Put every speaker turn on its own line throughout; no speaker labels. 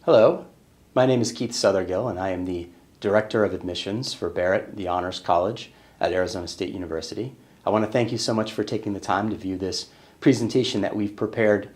Hello, my name is Keith Southergill, and I am the Director of Admissions for Barrett, the Honors College at Arizona State University. I want to thank you so much for taking the time to view this presentation that we've prepared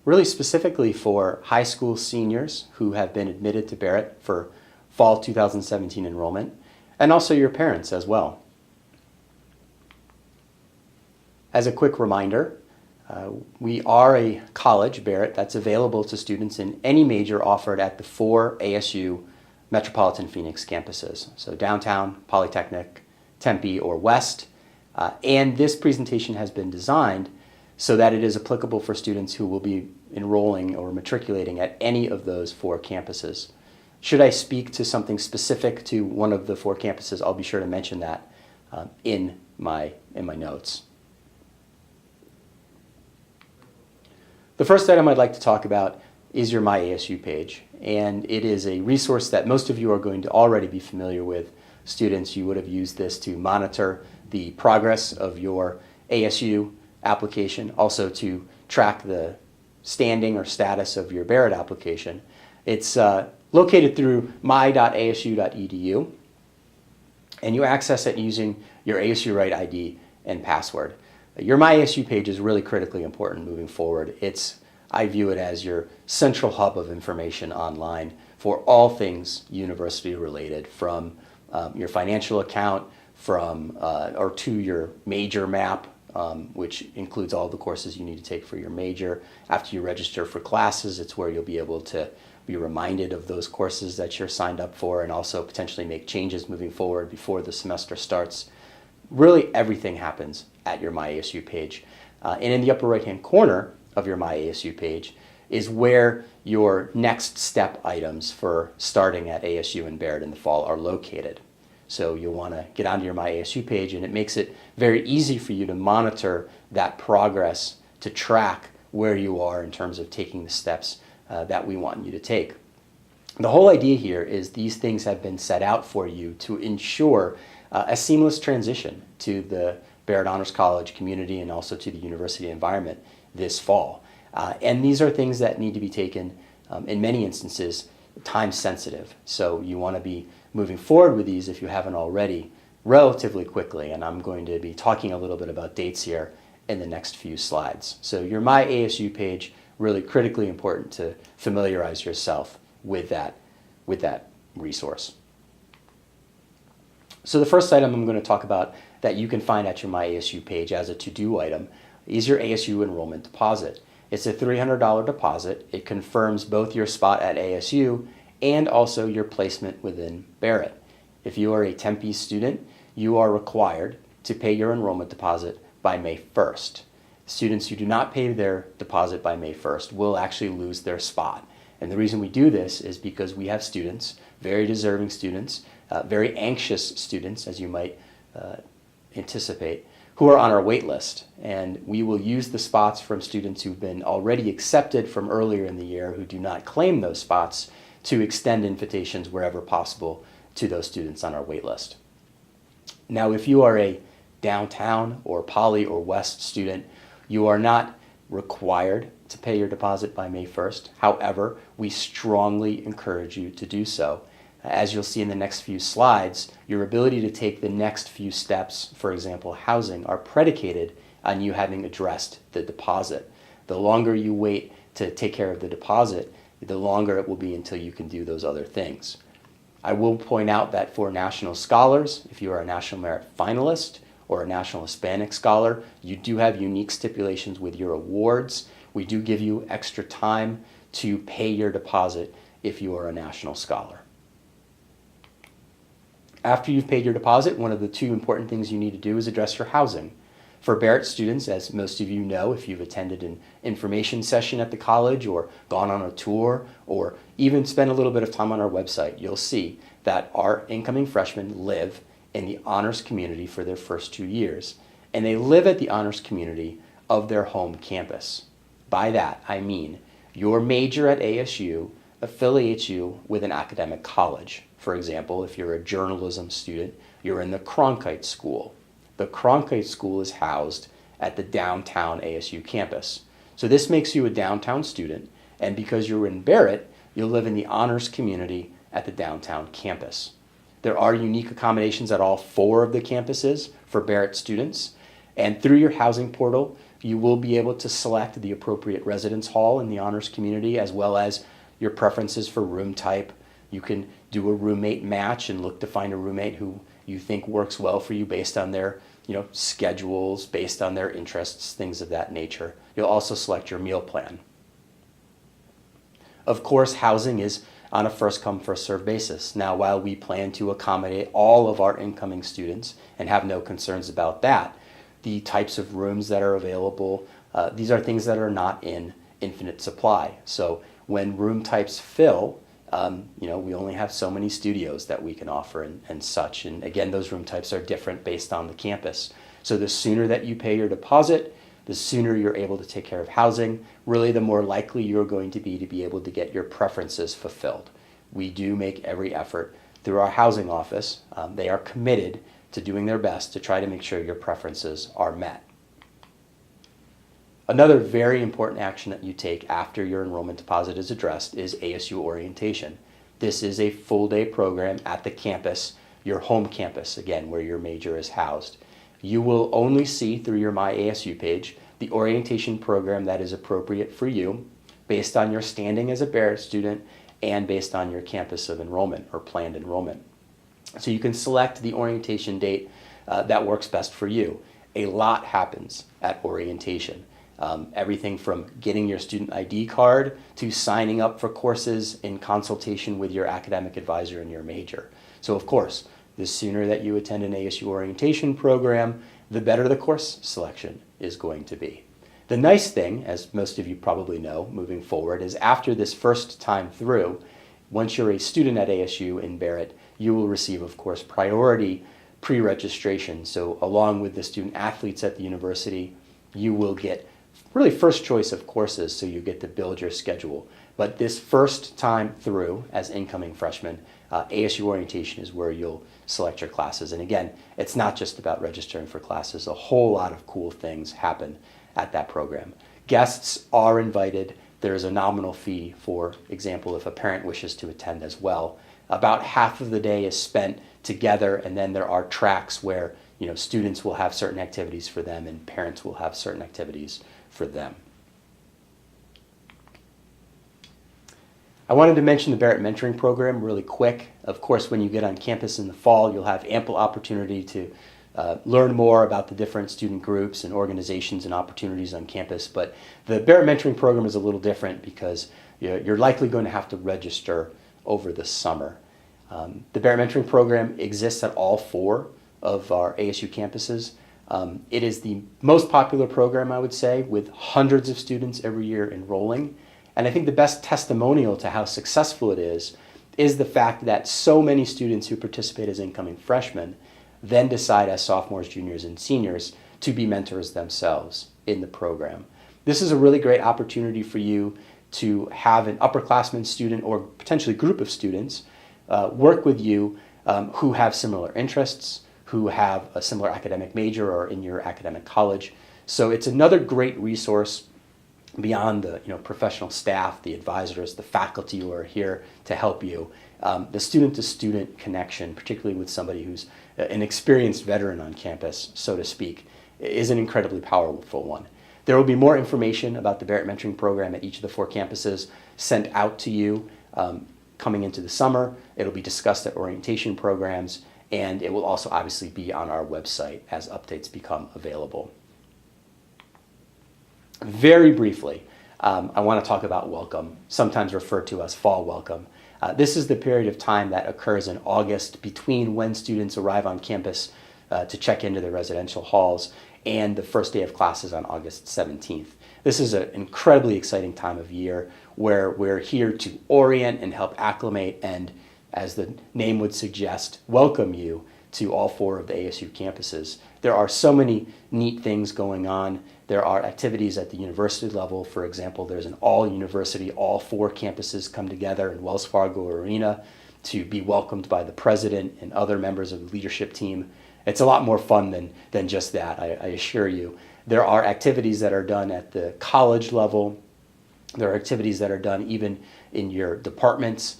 really specifically for high school seniors who have been admitted to Barrett for fall 2017 enrollment, and also your parents as well. As a quick reminder, we are a college, Barrett, that's available to students in any major offered at the 4 ASU Metropolitan Phoenix campuses. So downtown, Polytechnic, Tempe, or West. And this presentation has been designed so that it is applicable for students who will be enrolling or matriculating at any of those 4 campuses. Should I speak to something specific to one of the 4 campuses, I'll be sure to mention that in my notes. The first item I'd like to talk about is your My ASU page, and it is a resource that most of you are going to already be familiar with. Students, you would have used this to monitor the progress of your ASU application, also to track the standing or status of your Barrett application. It's located through my.asu.edu, and you access it using your ASU Right ID and password. Your My ASU page is really critically important moving forward. I view it as your central hub of information online for all things university related, from your financial account, or to your major map, which includes all the courses you need to take for your major. After you register for classes, it's where you'll be able to be reminded of those courses that you're signed up for, and also potentially make changes moving forward before the semester starts. Really, everything happens at your My ASU page. And in the upper right-hand corner of your My ASU page is where your next step items for starting at ASU and Barrett in the fall are located. So you'll want to get onto your My ASU page, and it makes it very easy for you to monitor that progress, to track where you are in terms of taking the steps that we want you to take. The whole idea here is these things have been set out for you to ensure a seamless transition to the Barrett Honors College community and also to the university environment this fall. And these are things that need to be taken, in many instances, time sensitive. So you want to be moving forward with these, if you haven't already, relatively quickly. And I'm going to be talking a little bit about dates here in the next few slides. So your My ASU page, really critically important to familiarize yourself with that resource. So the first item I'm going to talk about that you can find at your My ASU page as a to-do item is your ASU Enrollment Deposit. It's a $300 deposit. It confirms both your spot at ASU and also your placement within Barrett. If you are a Tempe student, you are required to pay your enrollment deposit by May 1st. Students who do not pay their deposit by May 1st will actually lose their spot. And the reason we do this is because we have students, very deserving students, very anxious students, as you might anticipate, who are on our wait list. And we will use the spots from students who've been already accepted from earlier in the year who do not claim those spots to extend invitations wherever possible to those students on our wait list. Now, if you are a downtown or Poly or West student, you are not required to pay your deposit by May 1st. However, we strongly encourage you to do so. As you'll see in the next few slides, your ability to take the next few steps, for example, housing, are predicated on you having addressed the deposit. The longer you wait to take care of the deposit, the longer it will be until you can do those other things. I will point out that for National Scholars, if you are a National Merit Finalist or a National Hispanic Scholar, you do have unique stipulations with your awards. We do give you extra time to pay your deposit if you are a National Scholar. After you've paid your deposit, one of the 2 important things you need to do is address your housing. For Barrett students, as most of you know, if you've attended an information session at the college or gone on a tour or even spent a little bit of time on our website, you'll see that our incoming freshmen live in the honors community for their first 2 years. And they live at the honors community of their home campus. By that, I mean your major at ASU affiliates you with an academic college. For example, if you're a journalism student, you're in the Cronkite School. The Cronkite School is housed at the downtown ASU campus. So this makes you a downtown student, and because you're in Barrett, you'll live in the honors community at the downtown campus. There are unique accommodations at all 4 of the campuses for Barrett students, and through your housing portal, you will be able to select the appropriate residence hall in the honors community, as well as your preferences for room type. You can do a roommate match and look to find a roommate who you think works well for you based on their schedules, based on their interests, things of that nature. You'll also select your meal plan. Of course, housing is on a first-come, first-served basis. Now, while we plan to accommodate all of our incoming students and have no concerns about that, the types of rooms that are available, these are things that are not in infinite supply. So when room types fill, we only have so many studios that we can offer and such. And again, those room types are different based on the campus. So the sooner that you pay your deposit, the sooner you're able to take care of housing, really the more likely you're going to be able to get your preferences fulfilled. We do make every effort through our housing office. They are committed to doing their best to try to make sure your preferences are met. Another very important action that you take after your enrollment deposit is addressed is ASU Orientation. This is a full-day program at the campus, your home campus, again, where your major is housed. You will only see through your My ASU page the orientation program that is appropriate for you based on your standing as a Barrett student and based on your campus of enrollment or planned enrollment. So you can select the orientation date that works best for you. A lot happens at orientation. Everything from getting your student ID card to signing up for courses in consultation with your academic advisor in your major. So of course, the sooner that you attend an ASU orientation program, the better the course selection is going to be. The nice thing, as most of you probably know moving forward, is after this first time through, once you're a student at ASU in Barrett, you will receive, of course, priority pre-registration. So along with the student athletes at the university, you will get really first choice of courses, so you get to build your schedule. But this first time through as incoming freshmen, ASU Orientation is where you'll select your classes. And again, it's not just about registering for classes. A whole lot of cool things happen at that program. Guests are invited. There is a nominal fee, for example, if a parent wishes to attend as well. About half of the day is spent together, and then there are tracks where students will have certain activities for them and parents will have certain activities for them. I wanted to mention the Barrett Mentoring Program really quick. Of course, when you get on campus in the fall, you'll have ample opportunity to learn more about the different student groups and organizations and opportunities on campus. But the Barrett Mentoring Program is a little different because you're likely going to have to register over the summer. The Barrett Mentoring Program exists at all 4 of our ASU campuses. It is the most popular program, I would say, with hundreds of students every year enrolling. And I think the best testimonial to how successful it is the fact that so many students who participate as incoming freshmen then decide as sophomores, juniors, and seniors to be mentors themselves in the program. This is a really great opportunity for you to have an upperclassman student or potentially group of students work with you who have similar interests, who have a similar academic major or in your academic college. So it's another great resource beyond the professional staff, the advisors, the faculty who are here to help you. The student-to-student connection, particularly with somebody who's an experienced veteran on campus, so to speak, is an incredibly powerful one. There will be more information about the Barrett Mentoring Program at each of the 4 campuses sent out to you coming into the summer. It'll be discussed at orientation programs, and it will also obviously be on our website as updates become available. Very briefly, I want to talk about welcome, sometimes referred to as fall welcome. This is the period of time that occurs in August between when students arrive on campus to check into their residential halls and the first day of classes on August 17th. This is an incredibly exciting time of year where we're here to orient and help acclimate and, as the name would suggest, welcome you to all 4 of the ASU campuses. There are so many neat things going on. There are activities at the university level. For example, there's an all-university, all 4 campuses come together in Wells Fargo Arena to be welcomed by the president and other members of the leadership team. It's a lot more fun than just that, I assure you. There are activities that are done at the college level. There are activities that are done even in your departments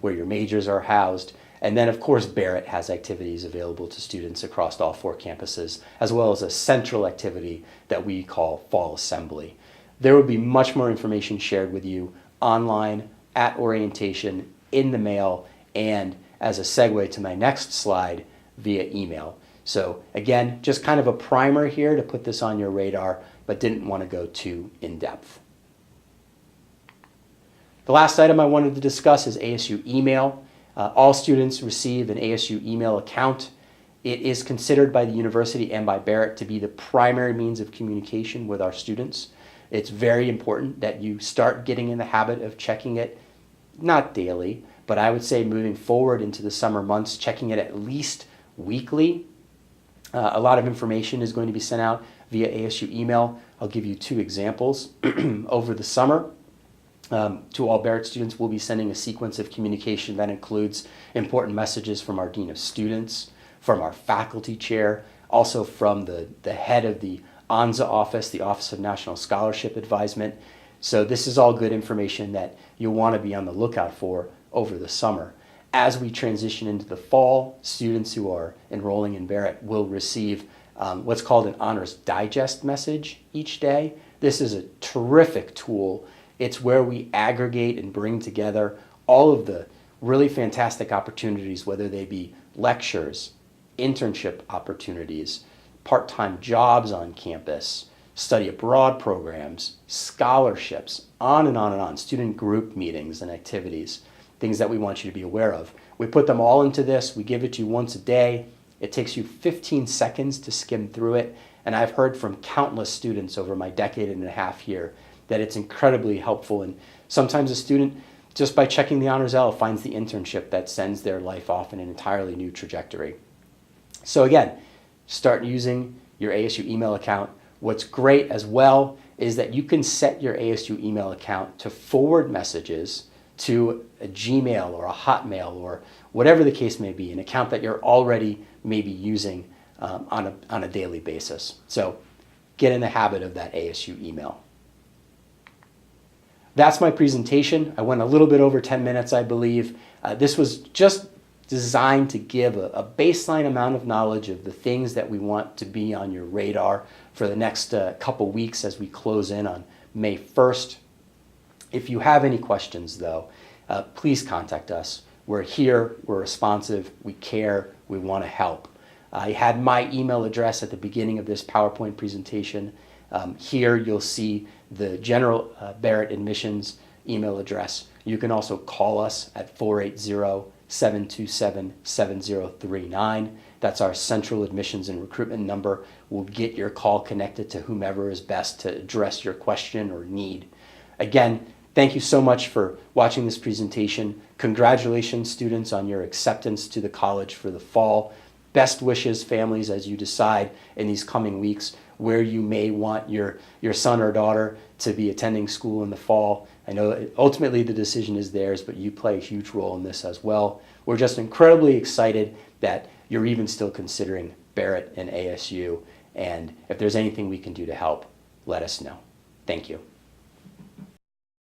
where your majors are housed. And then, of course, Barrett has activities available to students across all 4 campuses, as well as a central activity that we call Fall Assembly. There will be much more information shared with you online, at orientation, in the mail, and as a segue to my next slide, via email. So again, just kind of a primer here to put this on your radar, but didn't want to go too in-depth. The last item I wanted to discuss is ASU email. All students receive an ASU email account. It is considered by the university and by Barrett to be the primary means of communication with our students. It's very important that you start getting in the habit of checking it, not daily, but I would say moving forward into the summer months, checking it at least weekly. A lot of information is going to be sent out via ASU email. I'll give you 2 examples. Over the summer, to all Barrett students, we'll be sending a sequence of communication that includes important messages from our Dean of Students, from our faculty chair, also from the head of the ONSA office, the Office of National Scholarship Advisement. So this is all good information that you'll want to be on the lookout for over the summer. As we transition into the fall, students who are enrolling in Barrett will receive what's called an Honors Digest message each day. This is a terrific tool. It's where we aggregate and bring together all of the really fantastic opportunities, whether they be lectures, internship opportunities, part-time jobs on campus, study abroad programs, scholarships, on and on and on, student group meetings and activities, things that we want you to be aware of. We put them all into this. We give it to you once a day. It takes you 15 seconds to skim through it. And I've heard from countless students over my decade and a half here that it's incredibly helpful. And sometimes a student, just by checking the Honors L, finds the internship that sends their life off in an entirely new trajectory. So again, start using your ASU email account. What's great as well is that you can set your ASU email account to forward messages to a Gmail or a Hotmail or whatever the case may be, an account that you're already maybe using on a daily basis. So get in the habit of that ASU email. That's my presentation. I went a little bit over 10 minutes, I believe. This was just designed to give a baseline amount of knowledge of the things that we want to be on your radar for the next couple weeks as we close in on May 1st. If you have any questions, though, please contact us. We're here, we're responsive, we care, we want to help. I had my email address at the beginning of this PowerPoint presentation. Here you'll see the general Barrett admissions email address. You can also call us at 480-727-7039. That's our central admissions and recruitment number. We'll get your call connected to whomever is best to address your question or need. Again, thank you so much for watching this presentation. Congratulations, students, on your acceptance to the college for the fall. Best wishes, families, as you decide in these coming weeks where you may want your son or daughter to be attending school in the fall. I know ultimately the decision is theirs, but you play a huge role in this as well. We're just incredibly excited that you're even still considering Barrett and ASU. And if there's anything we can do to help, let us know. Thank you.